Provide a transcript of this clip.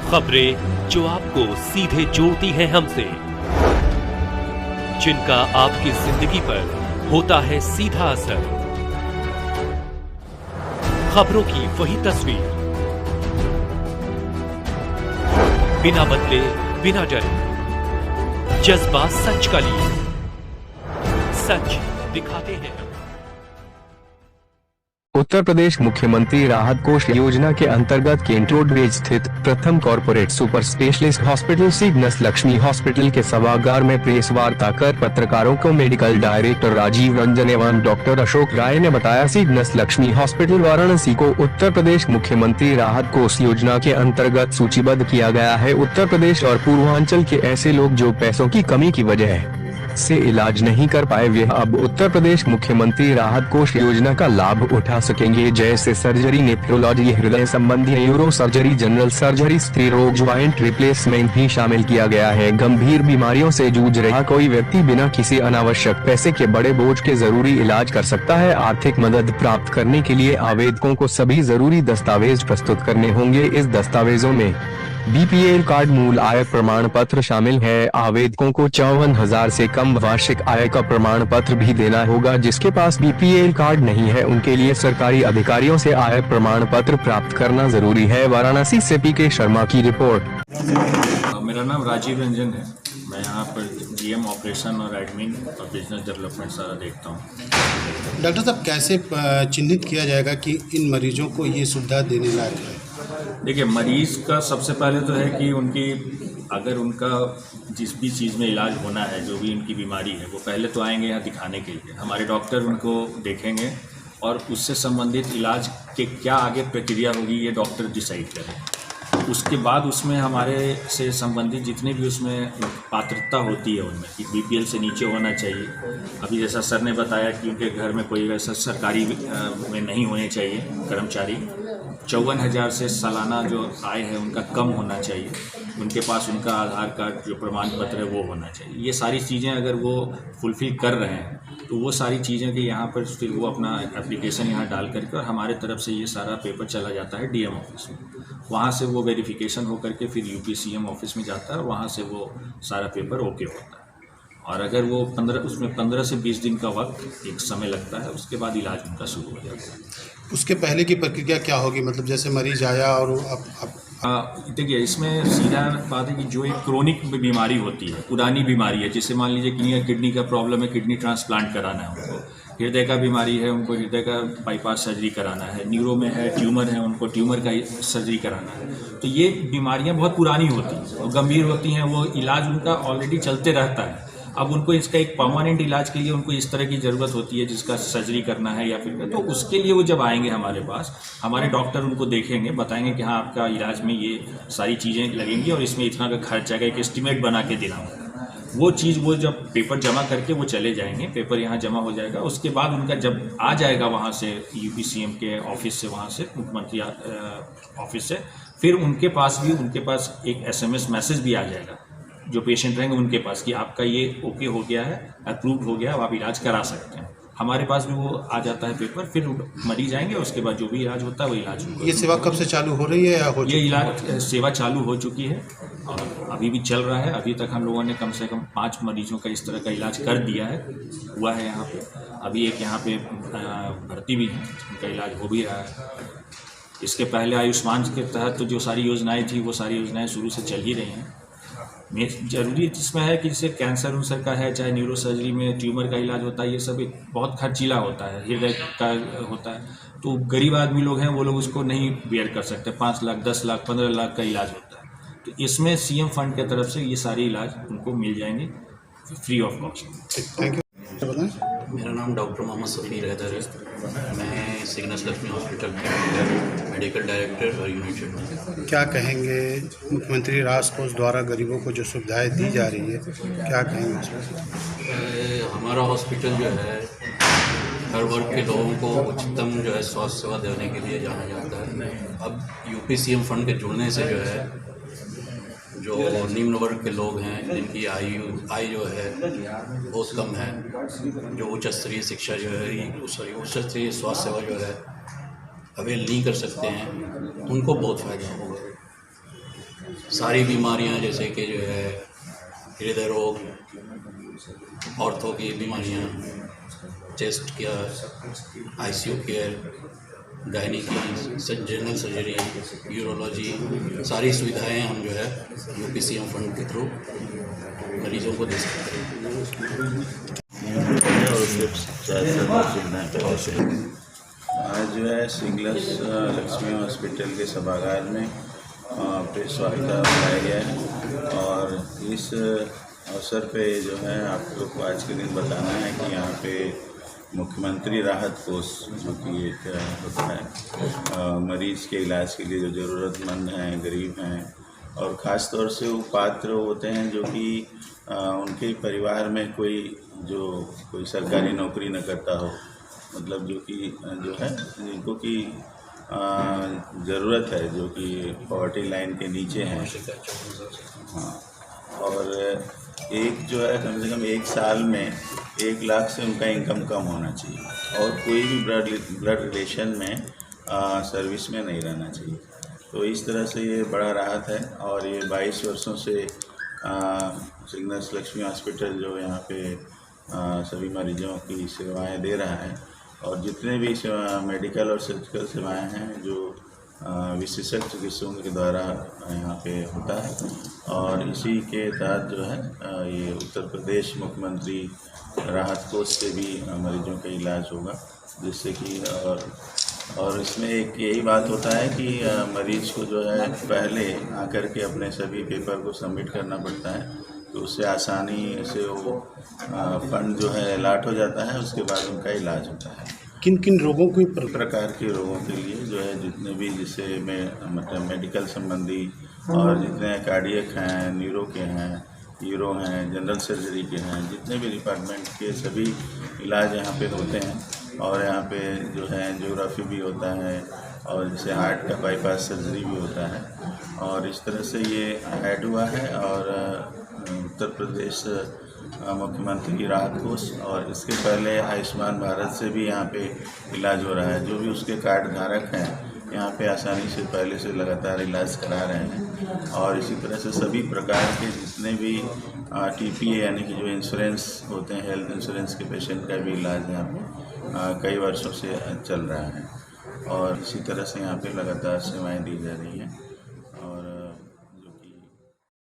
खबरें जो आपको सीधे जोड़ती हैं हमसे, जिनका आपकी जिंदगी पर होता है सीधा असर। खबरों की वही तस्वीर, बिना बदले बिना डरे, जज्बा सच का लिए, सच दिखाते हैं। उत्तर प्रदेश मुख्यमंत्री राहत कोष योजना के अंतर्गत केंट रोड वेज स्थित प्रथम corporate super specialist hospital Cygnus Lakshmi hospital के सभागार में प्रेस वार्ता कर पत्रकारों को मेडिकल डायरेक्टर राजीव रंजन एवं डॉक्टर अशोक राय ने बताया, सिग्नस लक्ष्मी हॉस्पिटल वाराणसी को उत्तर प्रदेश मुख्यमंत्री राहत कोष योजना के अंतर्गत सूचीबद्ध किया गया है। उत्तर प्रदेश और पूर्वांचल के ऐसे लोग जो पैसों की कमी की वजह से इलाज नहीं कर पाए, वे अब उत्तर प्रदेश मुख्यमंत्री राहत कोष योजना का लाभ उठा सकेंगे। जैसे सर्जरी, नेफ्रोलॉजी, हृदय संबंधी, न्यूरो सर्जरी, जनरल सर्जरी, स्त्री रोग, ज्वाइंट रिप्लेसमेंट भी शामिल किया गया है। गंभीर बीमारियों से जूझ रहा कोई व्यक्ति बिना किसी अनावश्यक पैसे के बड़े बोझ के जरूरी इलाज कर सकता है। आर्थिक मदद प्राप्त करने के लिए आवेदकों को सभी जरूरी दस्तावेज प्रस्तुत करने होंगे। इस दस्तावेजों में बीपीएल कार्ड, मूल आय प्रमाण पत्र शामिल है। आवेदकों को 54,000 से कम वार्षिक आय का प्रमाण पत्र भी देना होगा। जिसके पास बीपीएल कार्ड नहीं है, उनके लिए सरकारी अधिकारियों से आय प्रमाण पत्र प्राप्त करना जरूरी है। वाराणसी से पीके शर्मा की रिपोर्ट। मेरा नाम राजीव रंजन है। मैं यहाँ पर जीएम ऑपरेशन और एडमिन और बिजनेस डेवलपमेंट सारा देखता हूँ। डॉक्टर साहब, कैसे चिन्हित किया जाएगा कि इन मरीजों को ये सुविधा देने लायक है? देखिए, मरीज का सबसे पहले तो है कि अगर उनका जिस भी चीज़ में इलाज होना है, जो भी उनकी बीमारी है, वो पहले तो आएंगे यहाँ दिखाने के लिए। हमारे डॉक्टर उनको देखेंगे और उससे संबंधित इलाज के क्या आगे प्रक्रिया होगी ये डॉक्टर डिसाइड करें। उसके बाद उसमें हमारे से संबंधित जितने भी उसमें पात्रता होती है उनमें कि बीपीएल से नीचे होना चाहिए। अभी जैसा सर ने बताया कि उनके घर में कोई वैसा सरकारी में नहीं होने चाहिए कर्मचारी। 54,000 से सालाना जो आय है उनका कम होना चाहिए। उनके पास उनका आधार कार्ड जो प्रमाण पत्र है वो होना चाहिए। ये सारी चीज़ें अगर वो फुलफ़िल कर रहे हैं तो वो सारी चीज़ें कि यहाँ पर फिर वो अपना एप्लीकेशन यहाँ डाल करके और हमारे तरफ से ये सारा पेपर चला जाता है डीएम ऑफिस में। वहाँ से वो वेरिफिकेशन हो करके फिर यूपीसीएम ऑफिस में जाता है और वहाँ से वो सारा पेपर ओके होता है। और अगर वो 15 से 20 दिन का वक्त एक समय लगता है, उसके बाद इलाज उनका शुरू हो जाता है। उसके पहले की प्रक्रिया क्या होगी? मतलब जैसे मरीज आया और देखिए, इसमें सीधा बात है कि जो एक क्रोनिक बीमारी होती है, पुरानी बीमारी है, जिससे मान लीजिए किडनी का प्रॉब्लम है, किडनी ट्रांसप्लांट कराना है उनको, हृदय का बीमारी है, उनको हृदय का बाईपास सर्जरी कराना है, न्यूरो में है, ट्यूमर है, उनको ट्यूमर का सर्जरी कराना है। तो ये बीमारियां बहुत पुरानी होती हैं और गंभीर होती हैं। वो इलाज उनका ऑलरेडी चलते रहता है। अब उनको इसका एक परमानेंट इलाज के लिए उनको इस तरह की ज़रूरत होती है जिसका सर्जरी करना है या फिर, तो उसके लिए वो जब आएंगे हमारे पास, हमारे डॉक्टर उनको देखेंगे, बताएंगे कि हाँ आपका इलाज में ये सारी चीज़ें लगेंगी और इसमें इतना का खर्च आएगा, एक एस्टिमेट बना के देना होगा। वो चीज़ वो जब पेपर जमा करके वो चले जाएंगे, पेपर यहाँ जमा हो जाएगा। उसके बाद उनका जब आ जाएगा वहाँ से यूपीसीएम के ऑफिस से, वहाँ से मुख्यमंत्री ऑफिस से, फिर उनके पास एक SMS मैसेज भी आ जाएगा जो पेशेंट रहेंगे उनके पास कि आपका ये ओके हो गया है, अप्रूव्ड हो गया है, आप इलाज करा सकते हैं। हमारे पास भी वो आ जाता है पेपर, फिर मरीज आएंगे, उसके बाद जो भी इलाज होता है वो इलाज होगा। ये सेवा कब से चालू हो रही है या हो ये इलाज सेवा चालू हो चुकी है और अभी भी चल रहा है। अभी तक हम लोगों ने कम से कम 5 मरीजों का इस तरह का इलाज कर दिया है, हुआ है यहाँ पे। अभी एक यहाँ पे भर्ती भी है, उनका इलाज हो भी रहा है। इसके पहले आयुष्मान के तहत तो जो सारी योजनाएँ थी वो सारी योजनाएँ शुरू से चल ही रही हैं। जरूरी इसमें है कि जैसे कैंसर उनसर का है, चाहे न्यूरो सर्जरी में ट्यूमर का इलाज होता है, ये सब बहुत खर्चीला होता है, हृदय का होता है। तो गरीब आदमी लोग हैं, वो लोग उसको नहीं बेयर कर सकते। 5 लाख, 10 लाख, 15 लाख का इलाज होता है। तो इसमें सीएम फंड की तरफ से ये सारे इलाज उनको मिल जाएंगे free of cost. Thank you. मेरा नाम डॉक्टर मोहम्मद सफ़ीर हैदर है। मैं सिग्नस लक्ष्मी हॉस्पिटल में मेडिकल डायरेक्टर और यूनिट शेड हूँ। क्या कहेंगे, मुख्यमंत्री राहत कोष द्वारा गरीबों को जो सुविधाएं दी जा रही है, क्या कहेंगे उसमें? हमारा हॉस्पिटल जो है हर वर्ग के लोगों को उच्चतम जो है स्वास्थ्य सेवा देने के लिए जाना जाता है। अब यूपीसीएम फंड के जुड़ने से जो है जो निम्न वर्ग के लोग हैं, जिनकी आय जो है बहुत कम है, जो उच्च स्तरीय शिक्षा जो है उच्च स्तरीय स्वास्थ्य सेवा जो है अवेल नहीं कर सकते हैं, उनको बहुत फ़ायदा होगा। सारी बीमारियां जैसे कि जो है हृदय रोग, ऑर्थो की बीमारियां, चेस्ट का आईसीयू केयर, गायनिकी, जनरल सर्जरी, यूरोलॉजी, सारी सुविधाएं हम जो है यूपीसीएम फंड के थ्रू मरीजों को दे सकते हैं। आज जो है सिंगलस लक्ष्मी हॉस्पिटल के सभागार में प्रेस वार्ता बुलाया गया है और इस अवसर पे जो है आप लोग को आज के दिन बताना है कि यहाँ पे मुख्यमंत्री राहत कोष जो कि एक होता है मरीज़ के इलाज के लिए जो ज़रूरतमंद हैं, गरीब हैं और ख़ास तौर से वो पात्र होते हैं जो कि उनके परिवार में कोई सरकारी नौकरी न करता हो, मतलब जो है जिनको कि ज़रूरत है, जो कि पॉवर्टी लाइन के नीचे हैं। हाँ, और एक जो है कम से कम एक साल में 1 लाख से उनका इनकम कम होना चाहिए और कोई भी ब्लड रिलेशन में सर्विस में नहीं रहना चाहिए। तो इस तरह से ये बड़ा राहत है और ये 22 वर्षों से सिंगलस लक्ष्मी हॉस्पिटल जो यहाँ पे सभी मरीजों की सेवाएं दे रहा है और जितने भी मेडिकल और सर्जिकल सेवाएं हैं जो विशेषज्ञ चिकित्सकों के द्वारा यहाँ पे होता है और इसी के तहत जो है ये उत्तर प्रदेश मुख्यमंत्री राहत कोष से भी मरीजों का इलाज होगा, जिससे कि और इसमें एक यही बात होता है कि मरीज को जो है पहले आकर के अपने सभी पेपर को सबमिट करना पड़ता है, तो उससे आसानी से वो फंड जो है अलॉट हो जाता है, उसके बाद उनका इलाज होता है। किन किन रोगों के प्रकार के रोगों के लिए जो है जितने भी जिससे मतलब मेडिकल संबंधी और जितने कार्डियक हैं, न्यूरो के हैं, यूरो हैं, जनरल सर्जरी के हैं, जितने भी डिपार्टमेंट के सभी इलाज यहाँ पे होते हैं और यहाँ पे जो है एंजियोग्राफी भी होता है और जैसे हार्ट का बाईपास सर्जरी भी होता है और इस तरह से ये ऐड हुआ है और उत्तर प्रदेश मुख्यमंत्री राहत कोष और इसके पहले आयुष्मान भारत से भी यहाँ पे इलाज हो रहा है। जो भी उसके कार्ड धारक हैं यहाँ पे आसानी से पहले से लगातार इलाज करा रहे हैं और इसी तरह से सभी प्रकार के जितने भी टीपीए यानी कि जो इंश्योरेंस होते हैं, हेल्थ इंश्योरेंस के पेशेंट का भी इलाज यहाँ पे कई वर्षों से चल रहा है और इसी तरह से यहाँ पे लगातार सेवाएँ दी जा रही हैं।